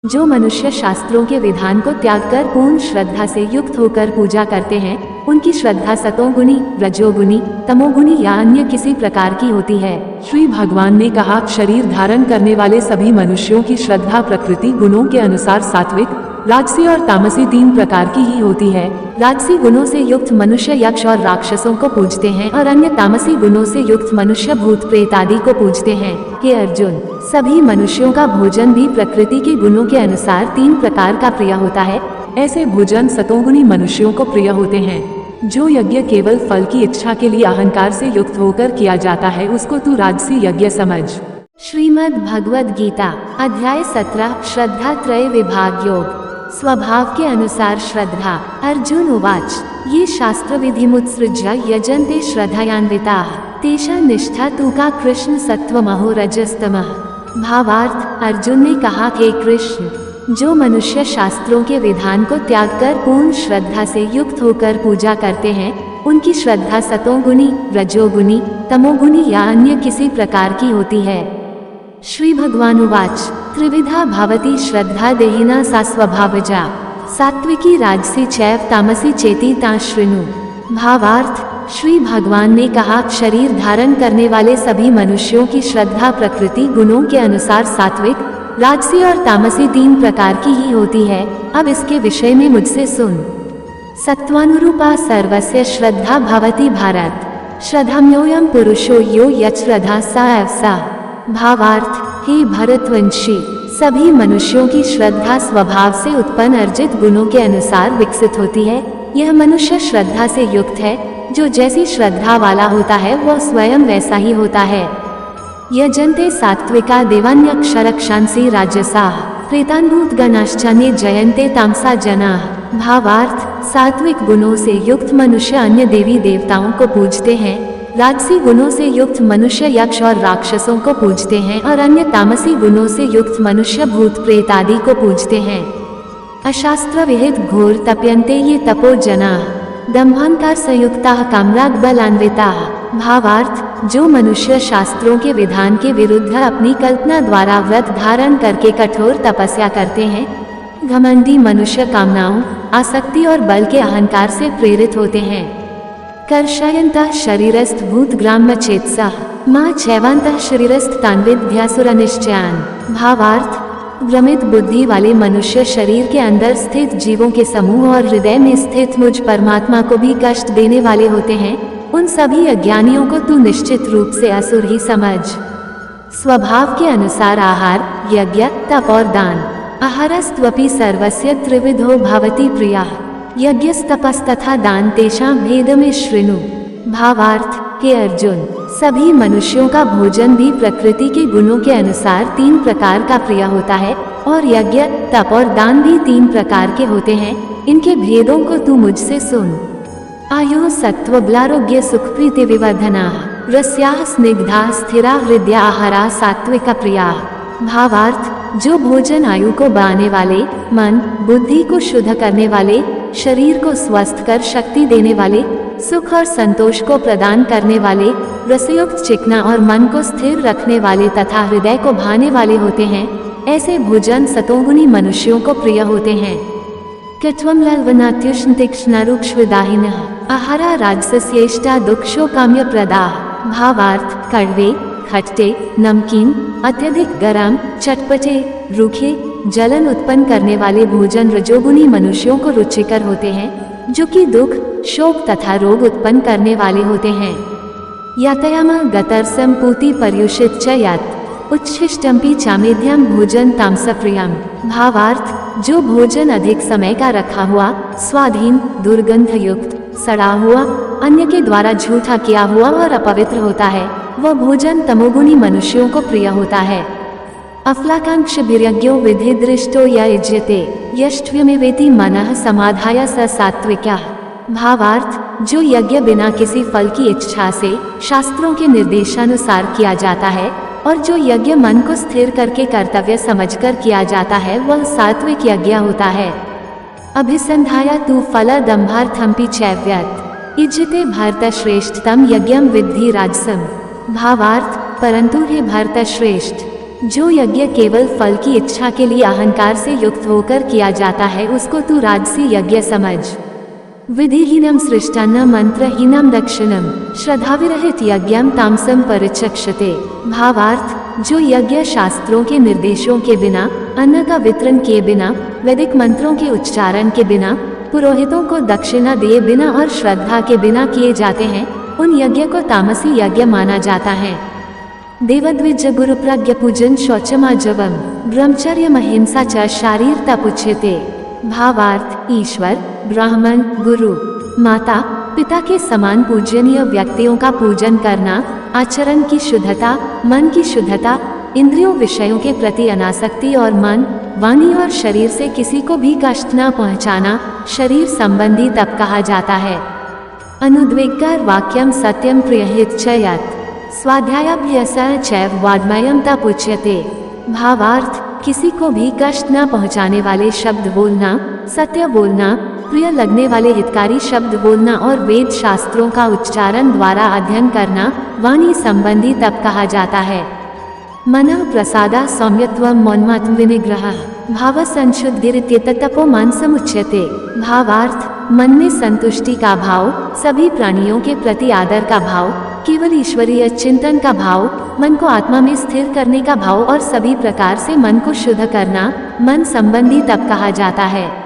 जो मनुष्य शास्त्रों के विधान को त्याग कर पूर्ण श्रद्धा से युक्त होकर पूजा करते हैं, उनकी श्रद्धा सतोगुणी, रजोगुणी, तमोगुणी या अन्य किसी प्रकार की होती है। श्री भगवान ने कहा, शरीर धारण करने वाले सभी मनुष्यों की श्रद्धा प्रकृति गुणों के अनुसार सात्विक, राजसी और तामसी 3 प्रकार की ही होती है। राजसी गुणों से युक्त मनुष्य यक्ष और राक्षसों को पूजते हैं और अन्य तामसी गुणों से युक्त मनुष्य भूत प्रेत आदि को पूजते हैं। हे अर्जुन, सभी मनुष्यों का भोजन भी प्रकृति के गुणों के अनुसार 3 प्रकार का प्रिय होता है। ऐसे भोजन सतोगुणी मनुष्यों को प्रिय होते हैं। जो यज्ञ केवल फल की इच्छा के लिए अहंकार से युक्त होकर किया जाता है, उसको तू राजसी यज्ञ समझ। श्रीमद् भगवद गीता अध्याय 17 श्रद्धा त्रय विभाग योग। स्वभाव के अनुसार श्रद्धा। अर्जुन उवाच, ये शास्त्र विधिमुत्सृज्य यजन्ते श्रद्धयान्विताः तेषां निष्ठा तु का कृष्ण सत्त्वमहो रजस्तमः। भावार्थ, अर्जुन ने कहा, हे कृष्ण, जो मनुष्य शास्त्रों के विधान को त्याग कर पूर्ण श्रद्धा से युक्त होकर पूजा करते हैं, उनकी श्रद्धा सतोगुणी, रजोगुणी, तमोगुणी या अन्य किसी प्रकार की होती है। श्री भगवान उवाच, त्रिविधा भवति श्रद्धा देहिना सा स्वभावजा सात्विकी राजसी चैव तामसी चेति ता शृणु। भावार्थ, श्री भगवान ने कहा, शरीर धारण करने वाले सभी मनुष्यों की श्रद्धा प्रकृति गुणों के अनुसार सात्विक, राजसी और तामसी 3 प्रकार की ही होती है। अब इसके विषय में मुझसे सुन। सत्वानुरूपा सर्वस्य श्रद्धा भवति भारत, श्रद्धाम्योऽयं पुरुषो यो यच्छ्रद्धा सा एव सा। भावार्थ, हे भरतवंशी, सभी मनुष्यों की श्रद्धा स्वभाव से उत्पन्न अर्जित गुणों के अनुसार विकसित होती है। यह मनुष्य श्रद्धा से युक्त है। जो जैसी श्रद्धा वाला होता है वह स्वयं वैसा ही होता है। यजन्ते सात्विका देवान्यक्षरक्षांसी राजसाः प्रेतान्भूत गणाश्चान्ये जयन्ते तामसा जनाः। भावार्थ, सात्विक गुणों से युक्त मनुष्य अन्य देवी देवताओं को पूजते हैं, राजसी गुणों से युक्त मनुष्य यक्ष और राक्षसों को पूजते हैं और अन्य तामसी गुणों से युक्त मनुष्य भूत प्रेत आदि को पूजते हैं। अशास्त्र विहित घोर तप्यन्ते ये तपो जनाः दम्भान्कार संयुक्ताः कामराग बलान्विताः। भावार्थ, जो मनुष्य शास्त्रों के विधान के विरुद्ध अपनी कल्पना द्वारा व्रत धारण करके कठोर तपस्या करते हैं, घमंडी मनुष्य कामनाओं, आसक्ति और बल के अहंकार से प्रेरित होते हैं। कर्षयन्तः शरीरस्थ भूत ग्राम्य चेतसः मां चैवान्तः शरीरस्थ तान्विद्यासुरनिश्चयान्। भावार्थ, भ्रमित बुद्धि वाले मनुष्य शरीर के अंदर स्थित जीवों के समूह और हृदय में स्थित मुझ परमात्मा को भी कष्ट देने वाले होते हैं। उन सभी अज्ञानियों को तू निश्चित रूप से असुर ही समझ। स्वभाव के अनुसार आहार, यज्ञ, तप और दान। आहारस्त्वपि सर्वस्य त्रिविधो भवति प्रियः यज्ञस्तपस्तथा दान तेषां भेदमे शृणु। भावार्थ, हे अर्जुन, सभी मनुष्यों का भोजन भी प्रकृति के गुणों के अनुसार 3 प्रकार का प्रिय होता है और यज्ञ, तप और दान भी 3 प्रकार के होते हैं। इनके भेदों को तू मुझसे सुन। आयु सत्त्वबलारोग्य सुखप्रीति विवर्धनाः रस्याः स्निग्धा स्थिरा हृदया आहारा सात्विक प्रियाः। भावार्थ, जो भोजन आयु को बढ़ाने वाले, मन बुद्धि को शुद्ध करने वाले, शरीर को स्वस्थ कर शक्ति देने वाले, सुख और संतोष को प्रदान करने वाले, रसयुक्त चिकना और मन को स्थिर रखने वाले तथा हृदय को भाने वाले होते हैं, ऐसे भोजन सतोगुणी मनुष्यों को प्रिय होते हैं। कट्वं ललवनात्युष्ण तीक्ष्णरुक्षदाहिनः आहारा राजसस्येष्टा दुक्षो काम्य प्रदाः। भावार्थ, कड़वे, खट्टे, नमकीन, अत्यधिक गरम, चटपटे, रूखे, जलन उत्पन्न करने वाले भोजन रजोगुणी मनुष्यों को रुचिकर होते हैं, जो कि दुख, शोक तथा रोग उत्पन्न करने वाले होते हैं। यातयामा गतरसम पूति पर्युषित च यत् उच्छिष्टम्पि चामेध्यम भोजन तामसप्रियम। भावार्थ, जो भोजन अधिक समय का रखा हुआ, स्वाधीन, दुर्गंध युक्त, सड़ा हुआ, अन्य के द्वारा झूठा किया हुआ और अपवित्र होता है, वह भोजन तमोगुणी मनुष्यों को प्रिय होता है। अफलाकांक्ष वीर्यज्ञो विधिदृष्टो य युज्यते यष्ट्व्यमेवेति मनः समाधाय स सात्विकः। भावार्थ, जो यज्ञ बिना किसी फल की इच्छा से शास्त्रों के निर्देशानुसार किया जाता है और जो यज्ञ मन को स्थिर करके कर्तव्य समझकर किया जाता है, वह सात्विक यज्ञ होता है। अभिसंधाया तु फलदम्भार्थमपि चैव्यत् इज्जते भरतश्रेष्ठ तम यज्ञम विद्धि राजसम। भावार्थ, परंतु हे भरतश्रेष्ठ, जो यज्ञ केवल फल की इच्छा के लिए अहंकार से युक्त होकर किया जाता है उसको तू राजसी यज्ञ समझ। विधिहीनम सृष्टान्न मंत्रहीनम दक्षिणम श्रद्धाविरहित यज्ञम तामसम परिचक्षते। भावार्थ, जो यज्ञ शास्त्रों के निर्देशों के बिना, अन्न का वितरण किए बिना, वैदिक मंत्रों के उच्चारण के बिना, पुरोहितों को दक्षिणा दिए बिना और श्रद्धा के बिना किए जाते हैं, उन यज्ञ को तामसी यज्ञ माना जाता है। देवद्विज गुरु प्रज्ञ पूजन शौचमाजवम ब्रह्मचर्य महिंसा च शारीरता पुच्छते। भावार्थ, ईश्वर, ब्राह्मण, गुरु, माता पिता के समान पूजनीय व्यक्तियों का पूजन करना, आचरण की शुद्धता, मन की शुद्धता, इंद्रियों विषयों के प्रति अनासक्ति और मन, वाणी और शरीर से किसी को भी कष्ट न पहुंचाना शरीर संबंधी तप कहा जाता है। अनुद्वेगकर वाक्यम सत्यम प्रियहित च यत् स्वाध्यायाभ्यास चैव वाड्मयम तप उच्यते। भावार्थ, किसी को भी कष्ट न पहुंचाने वाले शब्द बोलना, सत्य बोलना, प्रिय लगने वाले हितकारी शब्द बोलना और वेद शास्त्रों का उच्चारण द्वारा अध्ययन करना वाणी संबंधी तप कहा जाता है। मनः प्रसादा सौम्यत्वं मौनमात्म विनिग्रह भाव संशुद्धिरित्यतपो मन समुच्यते। भावार्थ, मन में संतुष्टि का भाव, सभी प्राणियों के प्रति आदर का भाव, केवल ईश्वरीय चिंतन का भाव, मन को आत्मा में स्थिर करने का भाव और सभी प्रकार से मन को शुद्ध करना मन संबंधी तप कहा जाता है।